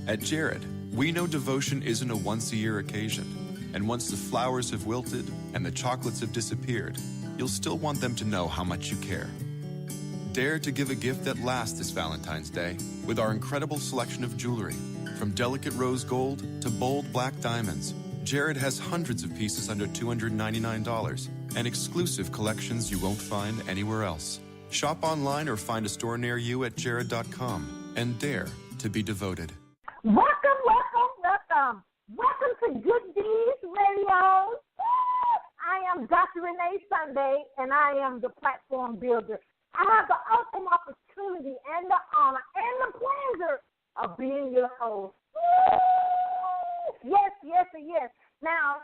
At Jared, we know devotion isn't a once-a-year occasion. And once the flowers have wilted and the chocolates have disappeared, you'll still want them to know how much you care. Dare to give a gift that lasts this Valentine's Day with our incredible selection of jewelry. From delicate rose gold to bold black diamonds, Jared has hundreds of pieces under $299 and exclusive collections you won't find anywhere else. Shop online or find a store near you at jared.com and dare to be devoted. Welcome, welcome, welcome. Welcome to Good Deeds Radio. I am Dr. Renee Sunday, and I am the platform builder. I have the awesome opportunity and the honor and the pleasure of being your host. Yes, yes, and yes. Now,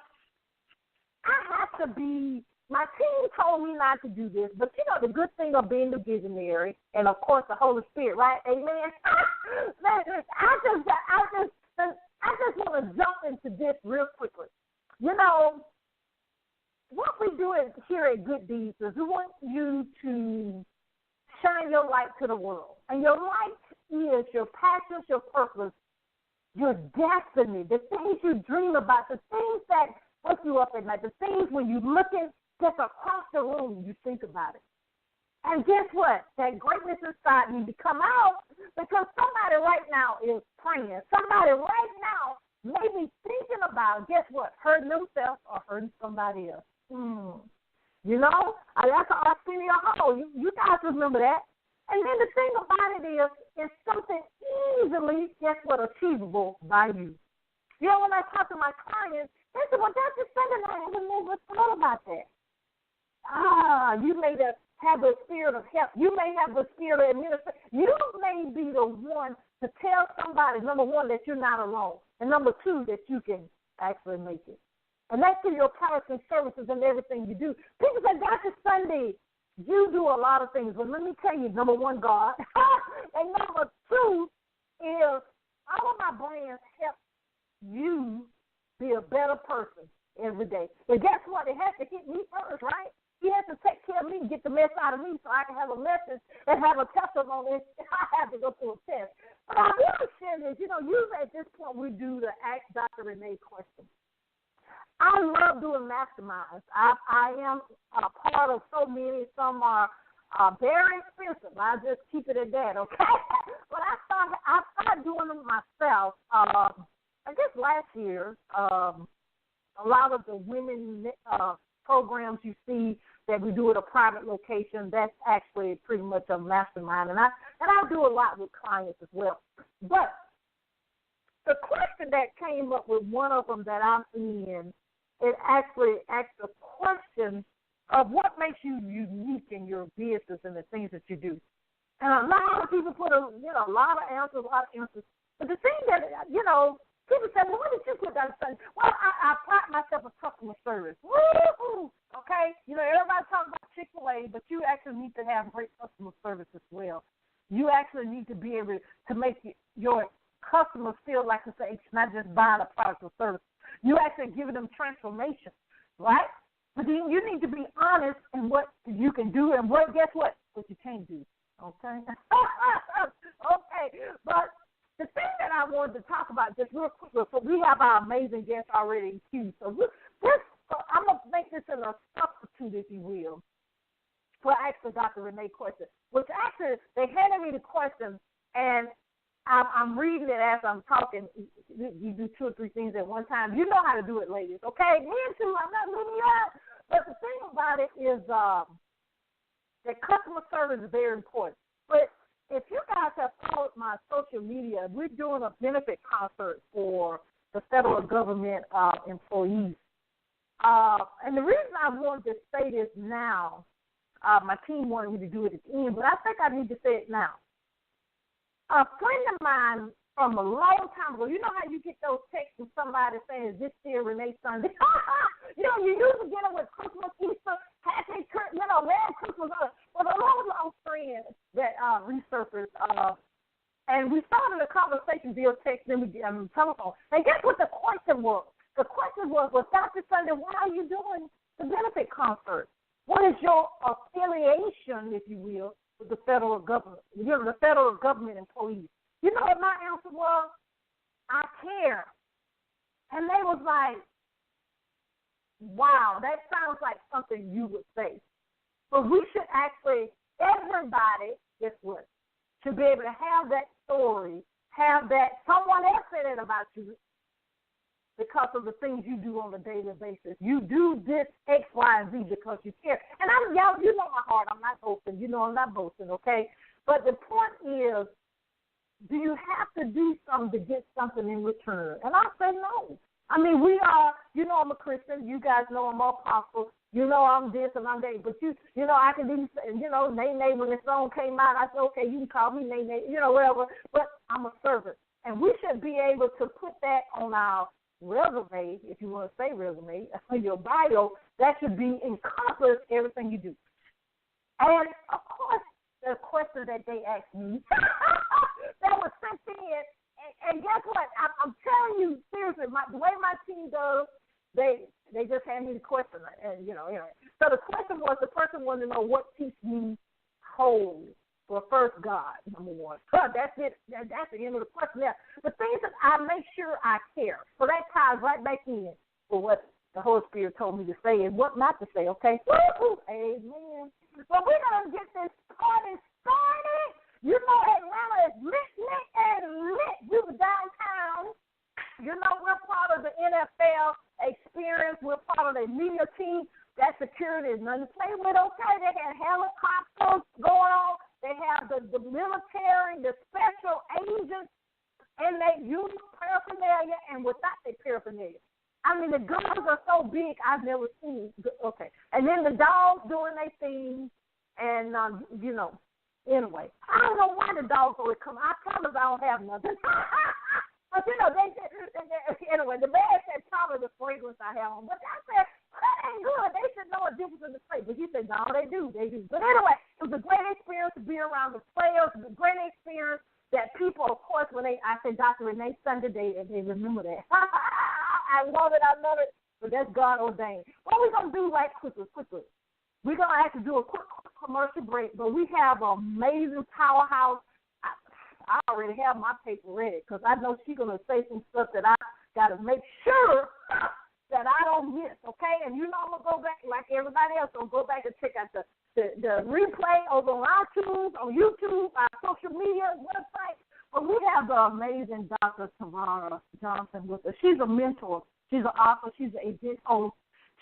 I have to be, my team told me not to do this, but you know the good thing of being the visionary, and of course the Holy Spirit, right? Amen. I just want to jump into this real quickly. You know, what we do here at Good Deeds is we want you to shine your light to the world. And your light is your passions, your purpose, your destiny, the things you dream about, the things that wake you up at night, the things when you look at just across the room, you think about it. And guess what? That greatness inside needs to come out because somebody right now is praying. Somebody right now may be thinking about, guess what, hurting themselves or hurting somebody else. You know, that's an Arsenio Hall. You guys remember that. And then the thing about it is, it's something easily, guess what, achievable by you. You know, when I talk to my clients, they say, well, that's just something I haven't never thought about that. You may have the spirit of help. You may have the spirit of administration. You may be the one to tell somebody, number one, that you're not alone, and number two, that you can actually make it. And that's through your products and services and everything you do. People say, Dr. Sunday, you do a lot of things. But let me tell you, number one, God. And number two is all of my brands help you be a better person every day. But guess what? It has to hit me first, right? He has to take care of me, get the mess out of me so I can have a message and have a testimony. I have to go through a test. But I want to share this. You know, usually at this point we do the Ask Dr. Renee question. I love doing masterminds. I am a part of so many. Some are very expensive. I just keep it at that, okay? But I started doing them myself. I guess last year, a lot of the women programs you see that we do at a private location, that's actually pretty much a mastermind. And I do a lot with clients as well. But the question that came up with one of them that I'm in, it actually asked a question of what makes you unique in your business and the things that you do. And a lot of people put a lot of answers. But the thing that, people say, well, what did you put down? Well, I pride myself in customer service. Woo-hoo! Okay? Everybody talks about Chick-fil-A, but you actually need to have great customer service as well. You actually need to be able to make your customers feel like it's not just buying a product or service. You actually giving them transformation, right? But then you need to be honest in what you can do and guess what you can't do, okay? Okay, but the thing that I wanted to talk about just real quickly, so we have our amazing guest already in queue. So I'm going to make this in a substitute, if you will, for actually Dr. Renee question, which actually they handed me the question, and I'm reading it as I'm talking. You do 2 or 3 things at one time. You know how to do it, ladies, okay? Me too. I'm not leaving you out. But the thing about it is that customer service is very important. But if you guys have followed my social media, we're doing a benefit concert for the federal government employees. And the reason I wanted to say this now, my team wanted me to do it at the end, but I think I need to say it now. A friend of mine from a long time ago, you know how you get those texts from somebody saying, is this still Renee Sunday? You usually get it with Christmas, Easter, Happy Christmas, Merry Christmas. But a long friend that resurfaced, and we started a conversation via text, then we get on the telephone. And guess what the question was? The question was, Dr. Sunday, why are you doing the benefit concert? What is your affiliation, if you will, with the federal government, the federal government employees? You know what my answer was? I care. And they was like, wow, that sounds like something you would say. But we should actually, everybody, guess what, should be able to have that story, have that, someone else said it about you because of the things you do on a daily basis. You do this X, Y, and Z because you care. And y'all, you know my heart. I'm not boasting. You know I'm not boasting, okay? But the point is, do you have to do something to get something in return? And I say no. I mean, we are, you know I'm a Christian. You guys know I'm an apostle. You know I'm this and I'm that. But, you know, I can even say, you know, Nay, when the song came out, I said, okay, you can call me Nay, you know, whatever. But I'm a servant. And we should be able to put that on our resume, if you want to say resume, your bio. That should be encompass everything you do. And, of course, the question that they asked me that was sent in, and guess what? I'm telling you seriously, the way my team does, they just hand me the question, and you know. So the question was, the person wanted to know what keeps me whole. Well, first, God, number one. That's it. That's the end of the question there. The thing is that I make sure I care. So that ties right back in for what the Holy Spirit told me to say and what not to say, okay? Woo-hoo. Amen. Well, we're going to get this party started. You know Atlanta is lit. We were downtown. You know we're part of the NFL experience. We're part of the media team. That security is nothing to play with, okay? They had helicopters going on. They have the military, the special agents, and they use paraphernalia and without their paraphernalia. I mean, the guns are so big, I've never seen. Okay. And then the dogs doing their thing, and, you know, anyway. I don't know why the dogs always come. I promise I don't have nothing. But, you know, anyway, the man said probably the fragrance I have on. But I said, that ain't good. They should know a difference in the flavor. But he said, no, they do. But anyway, it was a great experience to be around the players. It was a great experience that people, of course, I said Dr. Renee Sunday, they remember that. I love it. But that's God ordained. What we're going to do right quickly. We're going to actually do a quick commercial break, but we have an amazing powerhouse. I already have my paper ready because I know she's going to say some stuff that I got to make sure that I don't miss, okay? And you know I'm going to go back like everybody else. I'm going to go back and check out the replay over on iTunes, on YouTube, our social media website. But we have the amazing Dr. Tavara Johnson with us. She's a mentor. She's an author. She's an agent host.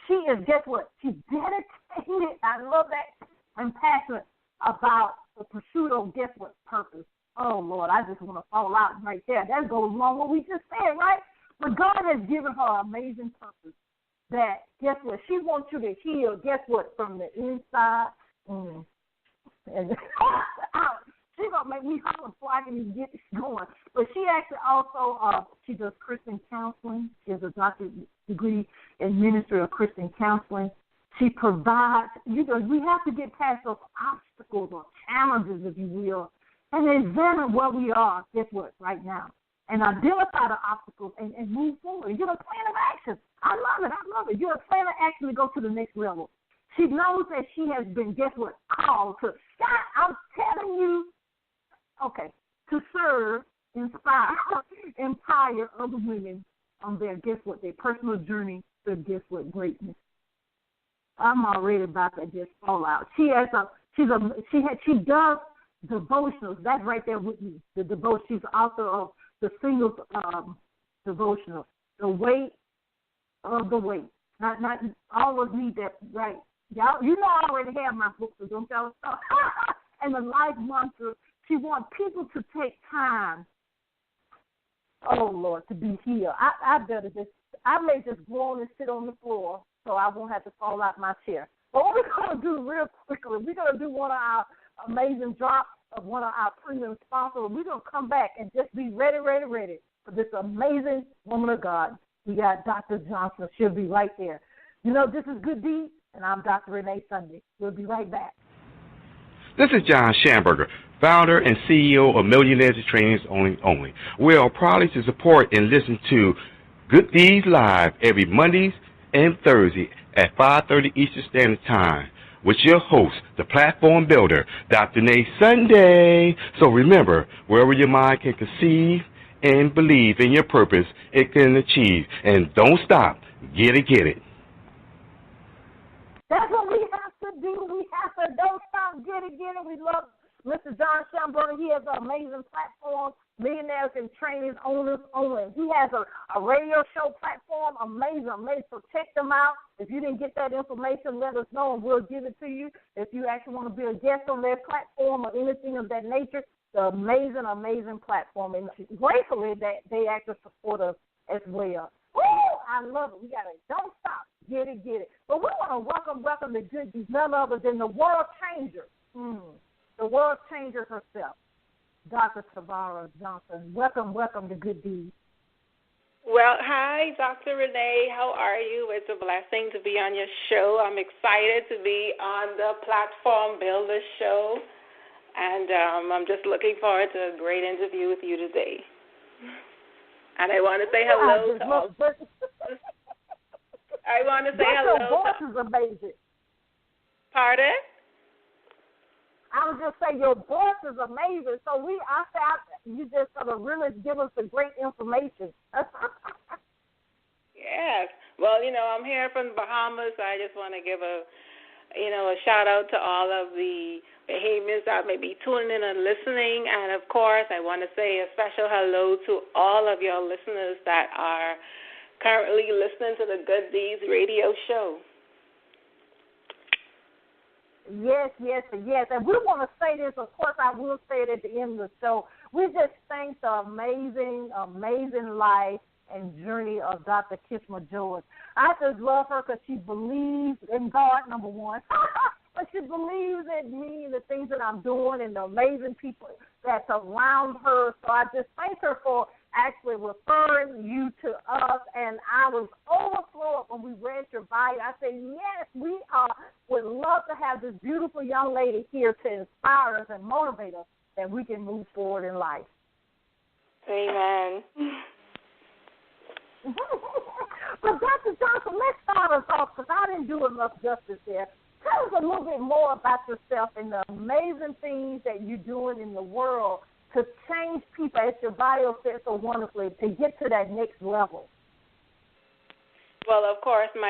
She is, guess what? She's dedicated, I love that, and passionate about the pursuit of, guess what, purpose. Oh, Lord, I just want to fall out right there. That goes along with what we just said, right? But God has given her amazing purpose that, guess what, she wants you to heal, guess what, from the inside. And she's going to make me holler before I can even get this going. But she actually also, she does Christian counseling. She has a doctorate degree in ministry of Christian counseling. She provides, we have to get past those obstacles or challenges, if you will, and examine where we are, guess what, right now, and identify the obstacles and move forward. You're a plan of action. I love it. You're a plan of action to go to the next level. She knows that she has been, guess what, called to, God, I'm telling you, okay, to serve, inspire, empower other women on their, guess what, their personal journey to, guess what, greatness. I'm already about to just fall out. She does devotionals. That's right there with me. The devotion. She's the author of the singles devotional, The Weight of the Weight. Not always need that right. Y'all, you know I already have my book, so don't tell us stuff. And the life mantra. She wants people to take time. Oh Lord, to be here. I may just go on and sit on the floor so I won't have to fall out my chair. But what we're going to do real quickly, we're going to do one of our amazing drops of one of our premium sponsors. We're going to come back and just be ready for this amazing woman of God. We got Dr. Johnson. She'll be right there. You know, this is Good Deed, and I'm Dr. Renee Sunday. We'll be right back. This is John Schamberger, founder and CEO of Millionaires Trainings Only. We are proud to support and listen to Good Deeds Live every Mondays and Thursday at 5:30 Eastern Standard Time with your host, the platform builder, Dr. Nate Sunday. So remember, wherever your mind can conceive and believe in your purpose, it can achieve. And don't stop. Get it, get it. That's what we have to do. We have to don't stop, get it. We love Mr. John Schamberger. He has an amazing platform, Millionaires and Trainings Owners Only. He has a radio show platform, amazing. So check them out. If you didn't get that information, let us know and we'll give it to you. If you actually want to be a guest on their platform or anything of that nature, the amazing platform. And gratefully that they actually support us as well. Woo! I love it. We got to don't stop. Get it. But we want to welcome the good deeds, none other than the world changer. The world changer herself, Dr. Tavara Johnson. Welcome to Good Deeds. Well, hi, Dr. Renee. How are you? It's a blessing to be on your show. I'm excited to be on the platform Builder Show, and I'm just looking forward to a great interview with you today. And I want to say hello to all. I want to say hello. Your voice is amazing. Pardon? I was just saying your voice is amazing. So I thought you just sort of really give us the great information. Yes. Well, I'm here from the Bahamas. I just want to give a shout out to all of the Bahamians that may be tuning in and listening. And, of course, I want to say a special hello to all of your listeners that are currently listening to the Good Deeds radio show. Yes. And we want to say this. Of course, I will say it at the end of the show. We just thank the amazing life and journey of Dr. Kishma George. I just love her because she believes in God, number one. But she believes in me and the things that I'm doing and the amazing people that's around her. So I just thank her for actually referring you to us. And I was overflowed when we read your bio. I said, yes, we would love to have this beautiful young lady here to inspire us and motivate us that we can move forward in life. Amen. But Dr. Johnson, let's start us off because I didn't do enough justice there. Tell us a little bit more about yourself and the amazing things that you're doing in the world to change people, as your bio said so wonderfully, to get to that next level. Well, of course, I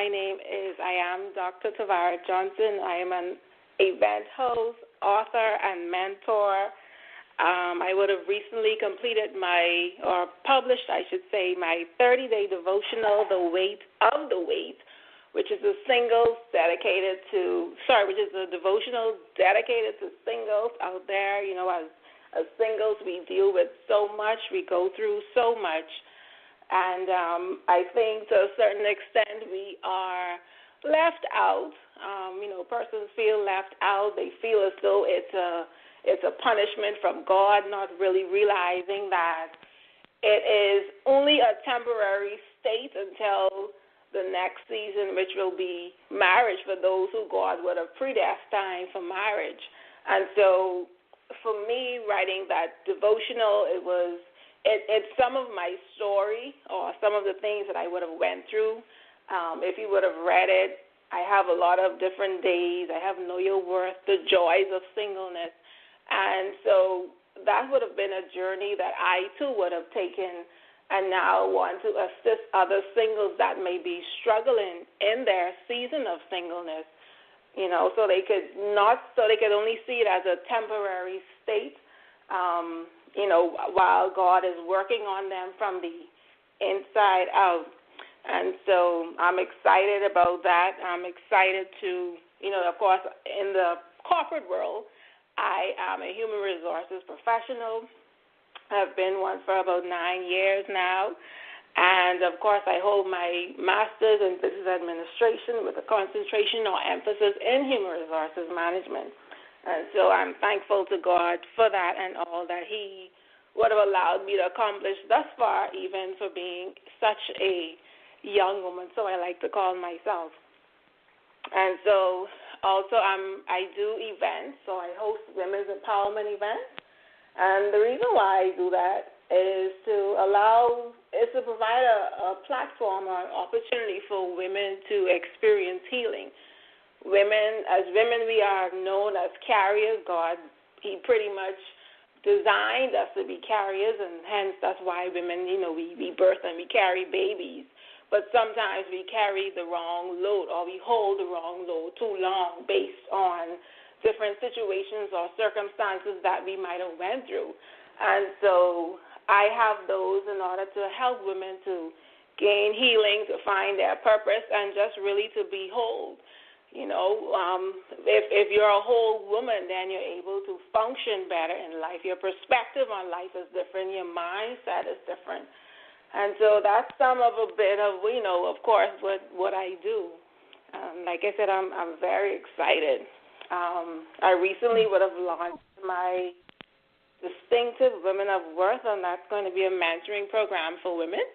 am Dr. Tavara Johnson. I am an event host, author, and mentor. I would have recently completed published my 30-day devotional, The Weight of the Weight, which is a devotional dedicated to singles out there. As singles, we deal with so much, we go through so much, and I think to a certain extent we are left out. Persons feel left out. They feel as though it's a punishment from God, not really realizing that it is only a temporary state until the next season, which will be marriage for those who God would have predestined for marriage. And so for me, writing that devotional, it's some of my story or some of the things that I would have went through. If you would have read it, I have a lot of different days. I have Know Your Worth, the joys of singleness. And so that would have been a journey that I, too, would have taken and now want to assist other singles that may be struggling in their season of singleness, so they could only see it as a temporary state, while God is working on them from the inside out. And so I'm excited about that. I'm excited to, of course, in the corporate world, I am a human resources professional. I've been one for about 9 years now. And, of course, I hold my master's in business administration with a concentration or emphasis in human resources management. And so I'm thankful to God for that and all that He would have allowed me to accomplish thus far, even for being such a young woman, so I like to call myself. And so also I do events, so I host women's empowerment events. And the reason why I do that is to provide a platform or an opportunity for women to experience healing. As women, we are known as carriers. God, He pretty much designed us to be carriers, and hence that's why women, we birth and we carry babies. But sometimes we carry the wrong load, or we hold the wrong load too long based on different situations or circumstances that we might have went through. And so I have those in order to help women to gain healing, to find their purpose, and just really to be whole. If you're a whole woman, then you're able to function better in life. Your perspective on life is different. Your mindset is different. And so that's some of a bit of, of course, what I do. Like I said, I'm very excited. I recently would have launched my Distinctive Women of Worth, and that's going to be a mentoring program for women.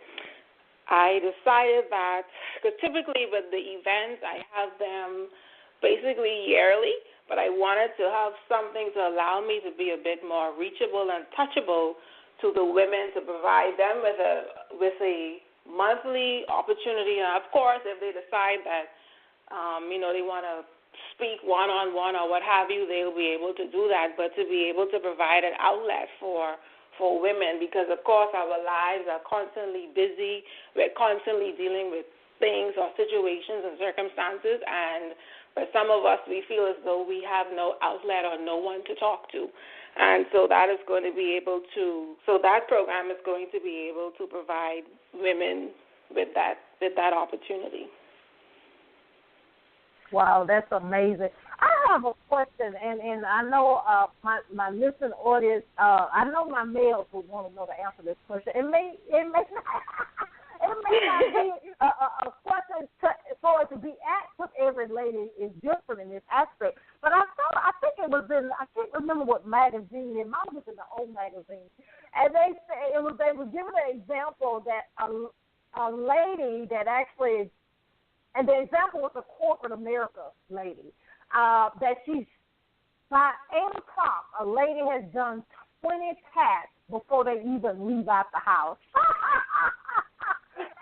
I decided that, because typically with the events, I have them basically yearly, but I wanted to have something to allow me to be a bit more reachable and touchable to the women, to provide them with a monthly opportunity. And of course, if they decide that, they want to speak one-on-one or what have you, they'll be able to do that. But to be able to provide an outlet for women, because, of course, our lives are constantly busy. We're constantly dealing with things or situations and circumstances, and for some of us, we feel as though we have no outlet or no one to talk to. And so that program is going to be able to provide women with that opportunity. Wow, that's amazing. I have a question, and I know my listening audience, I know my males would want to know the answer to this question. It may not be a question for it to be asked, because every lady is different in this aspect. But I think it was in, I can't remember what magazine, it might have been in the old magazine, and they were giving an example that a lady that actually, and the example was a corporate America lady, that she's, by 8 o'clock, a lady has done 20 tasks before they even leave out the house.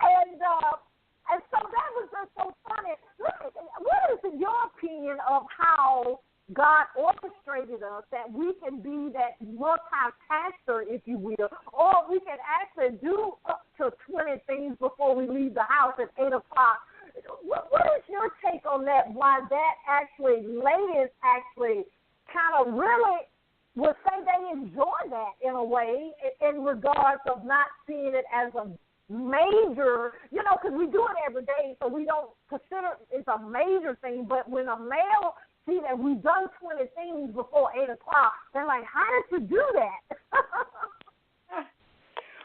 And so that was just so funny. What is your opinion of how God orchestrated us that we can be that multitasker, if you will, or we can actually do up to 20 things before we leave the house at 8 o'clock? What is your take on that? Why that actually, ladies actually kind of really would say they enjoy that in a way, in regards of not seeing it as a major, because we do it every day, so we don't consider it's a major thing. But when a male see that we've done 20 things before 8 o'clock, they're like, how did you do that?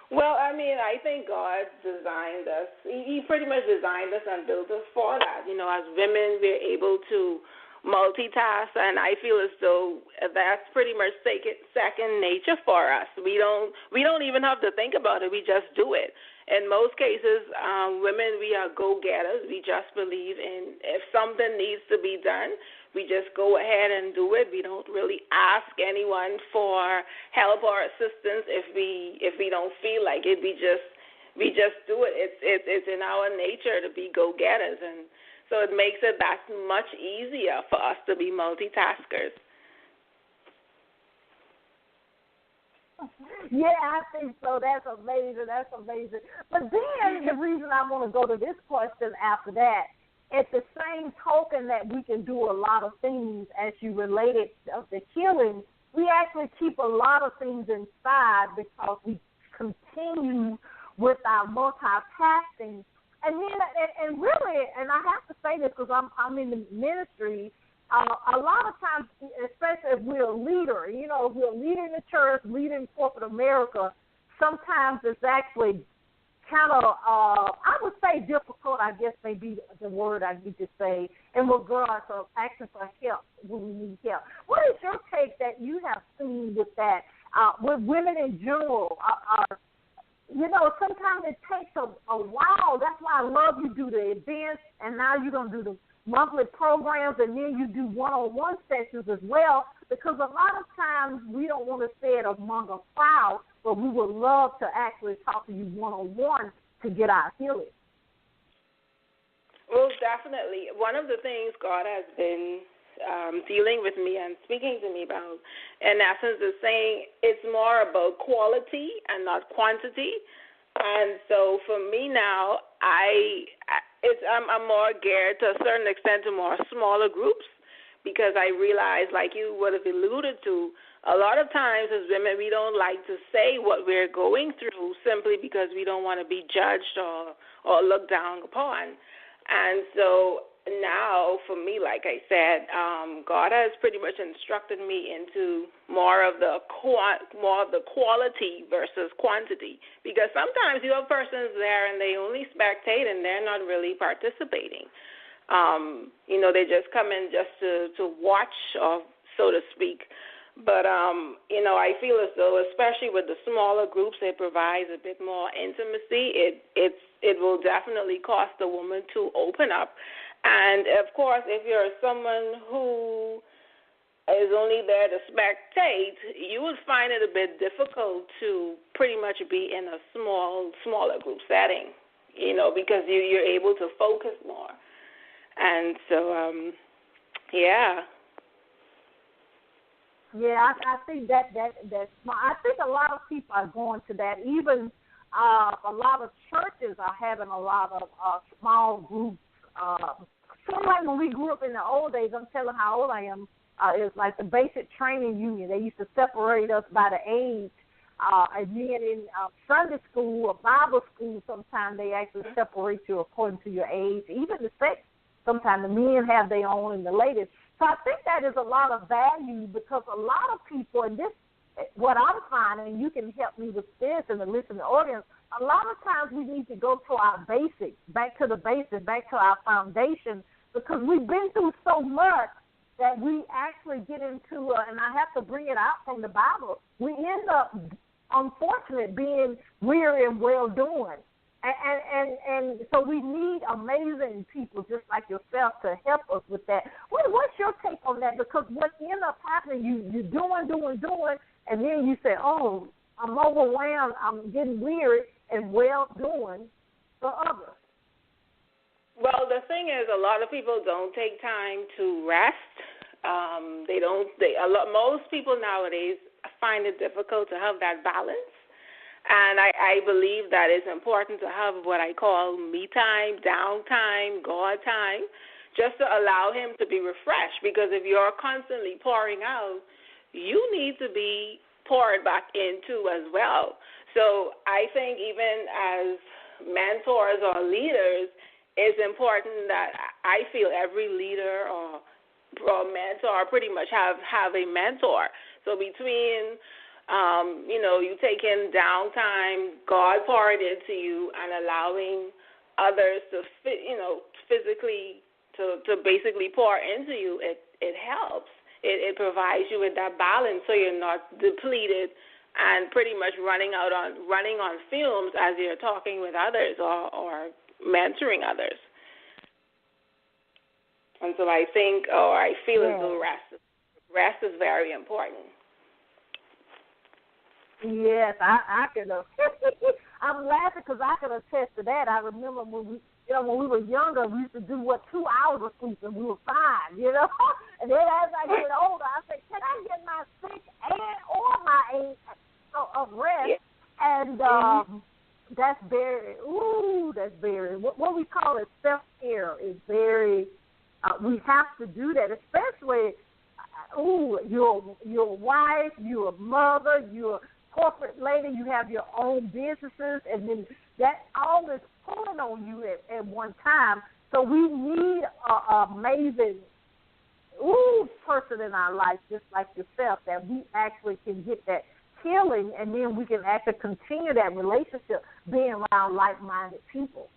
Well, I think God designed us. He pretty much designed us and built us for that. As women, we're able to multitask, and I feel as though that's pretty much second nature for us. We don't even have to think about it. We just do it. In most cases, women, we are go-getters. We just believe in, if something needs to be done, we just go ahead and do it. We don't really ask anyone for help or assistance if we don't feel like it. We just do it. It's in our nature to be go-getters, and so it makes it that much easier for us to be multitaskers. Yeah, I think so. That's amazing. But then the reason I want to go to this question after that, at the same token that we can do a lot of things as you related of the healing, we actually keep a lot of things inside because we continue with our multitasking. And then, and really, and I have to say this because I'm in the ministry. A lot of times, especially if we're a leader, if we're a leader in the church, leader in corporate America, sometimes it's actually kind of, I would say difficult, I guess may be the word I need to say, in regards to asking for help when we need help. What is your take that you have seen with that, with women in general? Sometimes it takes a while. That's why I love you do the events, and now you're going to do the monthly programs, and then you do one-on-one sessions as well, because a lot of times we don't want to say it among a crowd, but we would love to actually talk to you one-on-one to get our healing. Well, definitely. One of the things God has been dealing with me and speaking to me about, in essence, is saying it's more about quality and not quantity. And so for me now, I'm more geared to a certain extent to more smaller groups, because I realize, like you would have alluded to, a lot of times as women we don't like to say what we're going through simply because we don't want to be judged or looked down upon. And so now for me, like I said, God has pretty much instructed me into more of the quality versus quantity, because sometimes you have persons there and they only spectate and they're not really participating. They just come in just to watch, or so to speak. But, I feel as though, especially with the smaller groups, it provides a bit more intimacy. It will definitely cause the woman to open up. And, of course, if you're someone who is only there to spectate, you would find it a bit difficult to pretty much be in a smaller group setting, because you're able to focus more. And so, yeah. Yeah, I think that's smart. I think a lot of people are going to that. Even a lot of churches are having a lot of small groups. Sort of like when we grew up in the old days, I'm telling how old I am, it's like the basic training union. They used to separate us by the age. And then in Sunday school or Bible school, sometimes they actually separate you according to your age. Even the sex, sometimes the men have their own and the ladies. So I think that is a lot of value, because a lot of people, and this, what I'm finding, and you can help me with this and the listening audience, a lot of times we need to go to our basics, back to the basics, back to our foundation, because we've been through so much that we actually get into, and I have to bring it out from the Bible, we end up, unfortunately, being weary and well-doing. And so we need amazing people just like yourself to help us with that. What's your take on that? Because what ends up happening, you're doing, and then you say, oh, I'm overwhelmed, I'm getting weary, and well-doing for others. Well, the thing is, a lot of people don't take time to rest. Most people nowadays find it difficult to have that balance. And I believe that it's important to have what I call me time, downtime, God time, just to allow him to be refreshed. Because if you're constantly pouring out, you need to be poured back into as well. So I think even as mentors or leaders, it's important that I feel every leader or mentor pretty much have a mentor. So between you taking downtime, God pouring into you, and allowing others to physically to basically pour into you, it helps. It provides you with that balance, so you're not depleted and pretty much running on fumes as you're talking with others or mentoring others. And so I think, or I feel as though rest is very important. Yes, I can. I'm laughing because I can attest to that. I remember when we were younger, we used to do 2 hours of sleep and we were fine, And then as I get older, I say, can I get my 6 or my 8 of rest? Yeah. And that's very, what we call it self-care is very. We have to do that, especially. You're a wife, you're a mother, you're a corporate lady, you have your own businesses, and then that all is pulling on you at one time. So we need an amazing person in our life, just like yourself, that we actually can get that healing, and then we can actually continue that relationship being around like-minded people.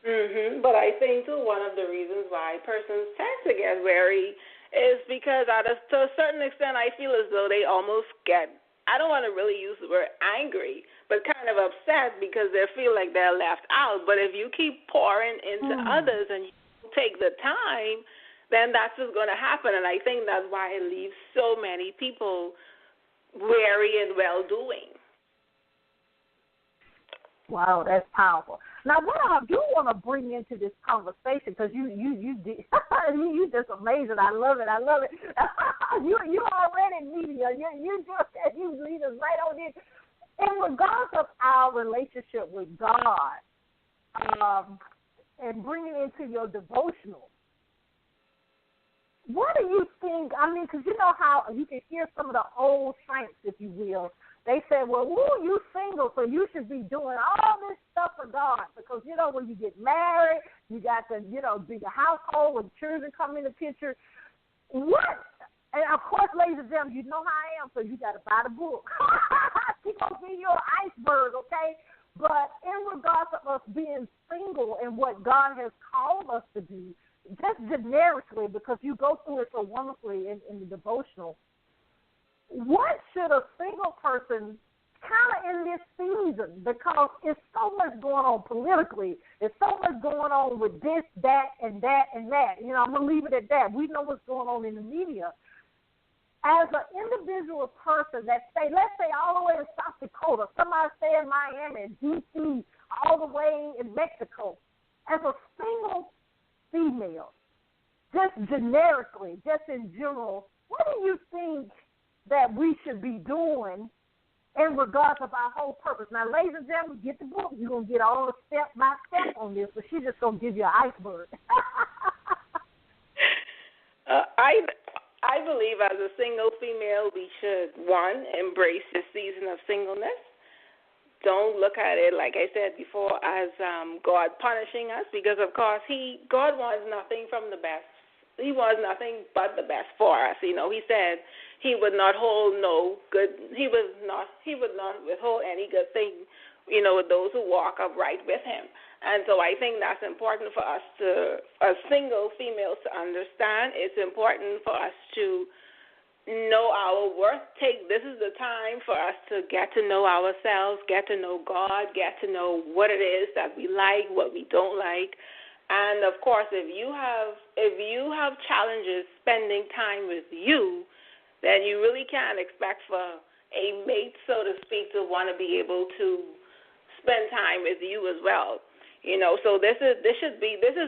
Mm-hmm. But I think, too, one of the reasons why persons tend to get weary is because to a certain extent I feel as though they almost get, I don't want to really use the word angry, but kind of upset because they feel like they're left out. But if you keep pouring into others and you take the time, then that's what's going to happen. And I think that's why it leaves so many people weary and well-doing. Wow, that's powerful. Now, what I do want to bring into this conversation, because you did, you just amazing. I love it. you already media. You just you lead us right on in. In regards of our relationship with God, and bringing it into your devotional, what do you think? I mean, because you know how you can hear some of the old saints, if you will. They say, well, ooh, you single, so you should be doing all this stuff for God. Because, you know, when you get married, you got to, you know, be the household when children come in the picture. What? And, of course, ladies and gentlemen, you know how I am, so you got to buy the book. She's going to be your iceberg, okay? But in regards to us being single and what God has called us to do, just generically, because you go through it so wonderfully in the devotional, what should a single person kind of in this season, because it's so much going on politically, there's so much going on with this, that, and that, and that. You know, I'm going to leave it at that. We know what's going on in the media. As an individual person that let's say all the way in South Dakota, somebody stay in Miami, D.C., all the way in Mexico, as a single female, just generically, just in general, what do you think that we should be doing in regards of our whole purpose? Now, ladies and gentlemen, get the book. You're going to get all the step by step on this, but she's just going to give you an iceberg. I believe as a single female, we should, one, embrace the season of singleness. Don't look at it, like I said before, as God punishing us, because, of course, God wants nothing from the best. He wants nothing but the best for us. You know, he said he would not hold no good. He would not withhold any good thing, you know, with those who walk upright with him. And so I think that's important for us as single females, to understand. It's important for us to know our worth. This is the time for us to get to know ourselves, get to know God, get to know what it is that we like, what we don't like. And of course, if you have challenges spending time with you, then you really can't expect for a mate, so to speak, to want to be able to spend time with you as well. You know, so this is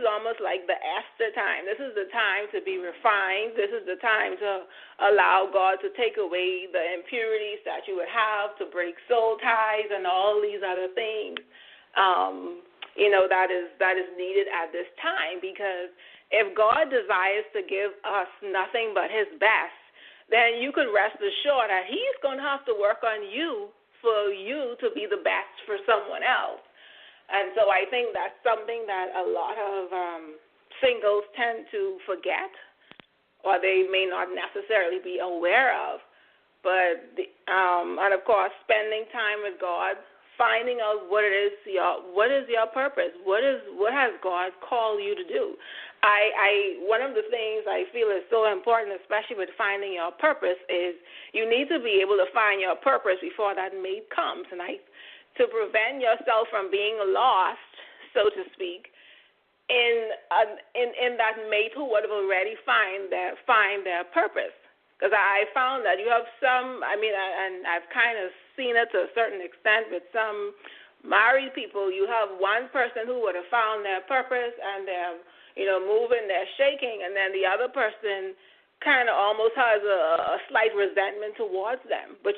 almost like the Esther time. This is the time to be refined. This is the time to allow God to take away the impurities that you would have, to break soul ties and all these other things. You know, that is needed at this time, because if God desires to give us nothing but his best, then you can rest assured that he's going to have to work on you for you to be the best for someone else. And so I think that's something that a lot of singles tend to forget, or they may not necessarily be aware of. But, and of course, spending time with God, finding out what is your purpose, what has God called you to do. One of the things I feel is so important, especially with finding your purpose, is you need to be able to find your purpose before that mate comes, and to prevent yourself from being lost, so to speak, in that mate who would have already find their purpose. Because I found that you have some, and I've kind of seen it to a certain extent with some married people. You have one person who would have found their purpose, and they're, you know, moving, they're shaking, and then the other person kind of almost has a slight resentment towards them. But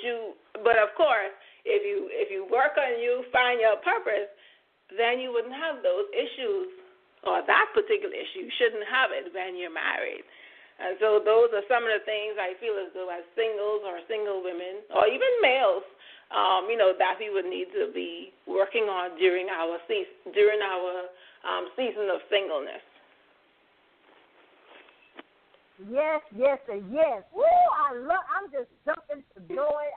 of course, if you work on you, find your purpose, then you wouldn't have those issues, or that particular issue. You shouldn't have it when you're married. And so those are some of the things I feel as though as singles or single women, or even males, you know, that we would need to be working on during our season of singleness. Yes, and yes. Woo! I'm just jumping for joy.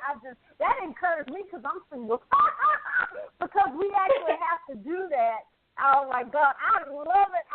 That encouraged me, because I'm single. Because we actually have to do that. Oh my God, I love it.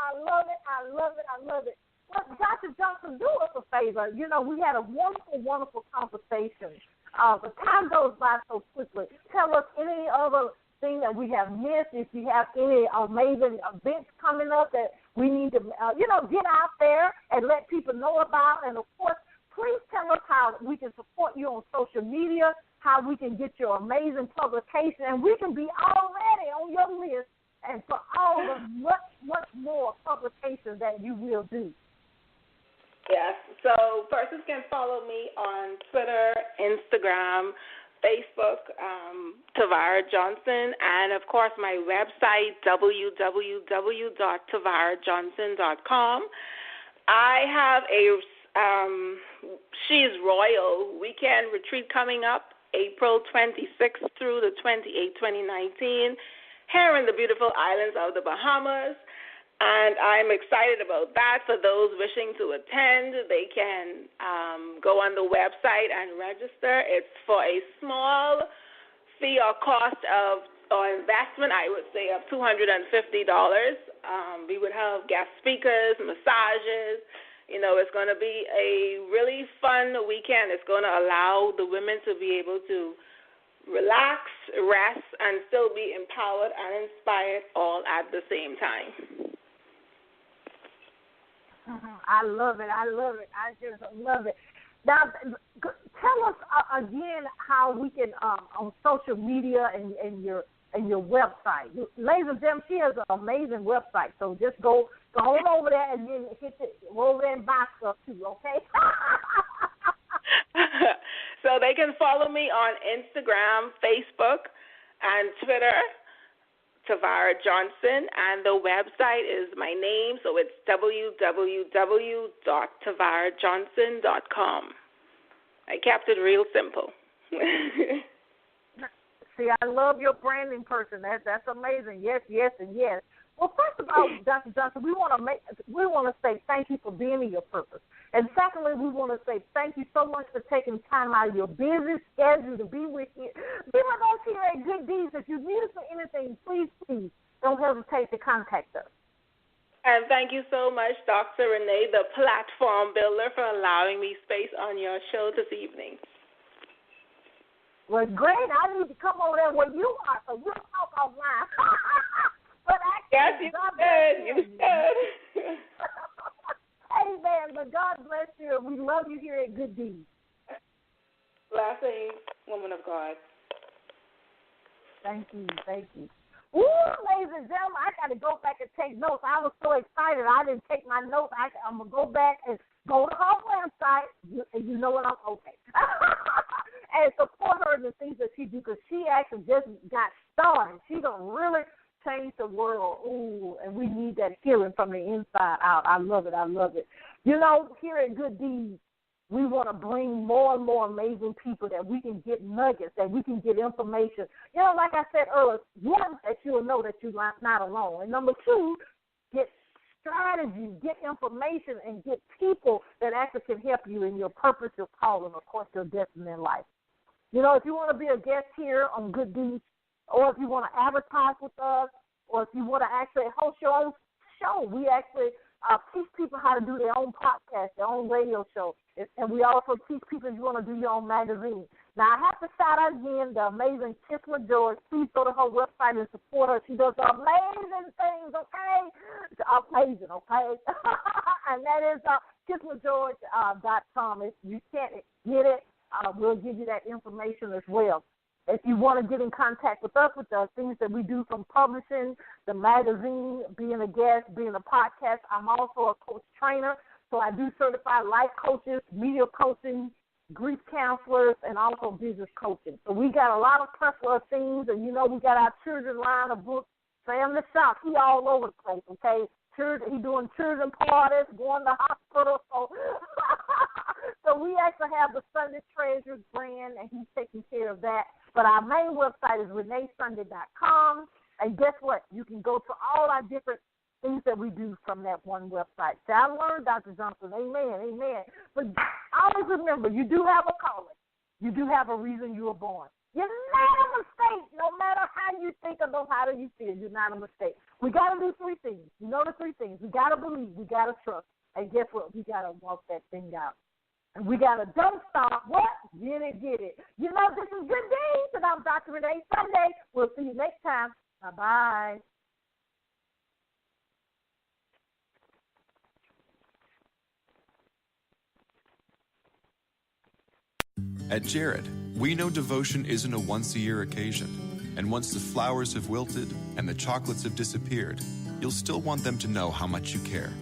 Well, Dr. Johnson, do us a favor. You know, we had a wonderful conversation. The time goes by so quickly. Tell us any other thing that we have missed. If you have any amazing events coming up that we need to, get out there and let people know about. And, of course, please tell us how we can support you on social media, how we can get your amazing publication, and we can be already on your list and for all the much more publications that you will do. Yes. So persons can follow me on Twitter, Instagram, Facebook, Tavara Johnson, and, of course, my website, www.tavarajohnson.com. I have a She's Royal weekend retreat coming up April 26th through the 28th, 2019, here in the beautiful islands of the Bahamas. And I'm excited about that. For those wishing to attend, they can go on the website and register. It's for a small fee or cost or investment, I would say, of $250. We would have guest speakers, massages. It's going to be a really fun weekend. It's going to allow the women to be able to relax, rest, and still be empowered and inspired all at the same time. I love it. I just love it. Now, tell us again how we can on social media and your website. Ladies and gentlemen, she has an amazing website. So just go on over there and then go over there and buy stuff too. Okay. So they can follow me on Instagram, Facebook, and Twitter, Tavara Johnson, and the website is my name, so it's www.tavarajohnson.com. I kept it real simple. See, I love your branding person. That's amazing. Yes, yes, and yes. Well, first of all, Dr. Johnson, we want to say thank you for being in your purpose. And secondly, we want to say thank you so much for taking time out of your busy schedule to be with us here at Good Deeds. If you need us for anything, please don't hesitate to contact us. And thank you so much, Dr. Renee, the platform builder, for allowing me space on your show this evening. Well, great. I need to come over there where you are, so we'll talk offline. But actually, yes, you should. Amen. But God bless you. We love you here at Good Deeds. Blessings, woman of God. Thank you. Ooh, ladies and gentlemen, I got to go back and take notes. I was so excited. I didn't take my notes. I'm going to go back and go to her website. You know what? I'm okay. And support her in the things that she do, because she actually just got started. She's going to really change the world. Ooh, and we need that healing from the inside out. I love it. Here at Good Deeds, we want to bring more and more amazing people that we can get nuggets, that we can get information. Like I said earlier, one, that you'll know that you're not alone. And number two, get strategy, get information, and get people that actually can help you in your purpose, your calling, of course, your destiny in life. If you want to be a guest here on Good Deeds, or if you want to advertise with us, or if you want to actually host your own show, we actually teach people how to do their own podcast, their own radio show. And we also teach people if you want to do your own magazine. Now, I have to shout out again the amazing Kisma George. Please go to her website and support her. She does amazing things, okay? Amazing, okay? And that is KismaGeorge.com. If you can't get it, we'll give you that information as well. If you want to get in contact with us, with the things that we do from publishing, the magazine, being a guest, being a podcast, I'm also a coach trainer. So I do certify life coaches, media coaching, grief counselors, and also business coaching. So we got a lot of plethora of things, and we got our children line of books. Sam the Shop, he all over the place, okay? He doing children parties, going to hospital. So we actually have the Sunday Treasures brand, and he's taking care of that. But our main website is reneesunday.com. And guess what? You can go to all our different things that we do from that one website. So I learned, Dr. Johnson. Amen. But always remember, you do have a calling. You do have a reason you were born. You're not a mistake. No matter how you think or know how you feel, you're not a mistake. We got to do three things. The three things. We got to believe. We got to trust. And guess what? We got to walk that thing out. And we got to don't stop. What? Get it. This is Good Deeds, and I'm Dr. Renee Sunday. We'll see you next time. Bye-bye. At Jared, we know devotion isn't a once-a-year occasion. And once the flowers have wilted and the chocolates have disappeared, you'll still want them to know how much you care.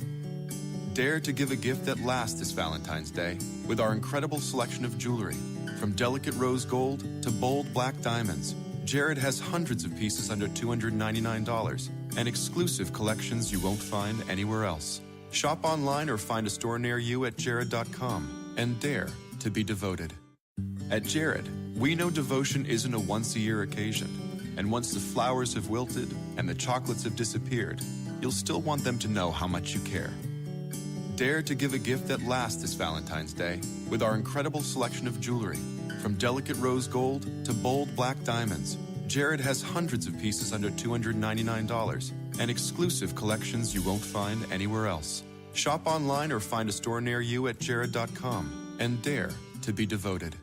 Dare to give a gift that lasts this Valentine's Day with our incredible selection of jewelry. From delicate rose gold to bold black diamonds, Jared has hundreds of pieces under $299 and exclusive collections you won't find anywhere else. Shop online or find a store near you at jared.com and dare to be devoted. At Jared, we know devotion isn't a once-a-year occasion, and once the flowers have wilted and the chocolates have disappeared, you'll still want them to know how much you care. Dare to give a gift that lasts this Valentine's Day with our incredible selection of jewelry. From delicate rose gold to bold black diamonds, Jared has hundreds of pieces under $299 and exclusive collections you won't find anywhere else. Shop online or find a store near you at jared.com and dare to be devoted.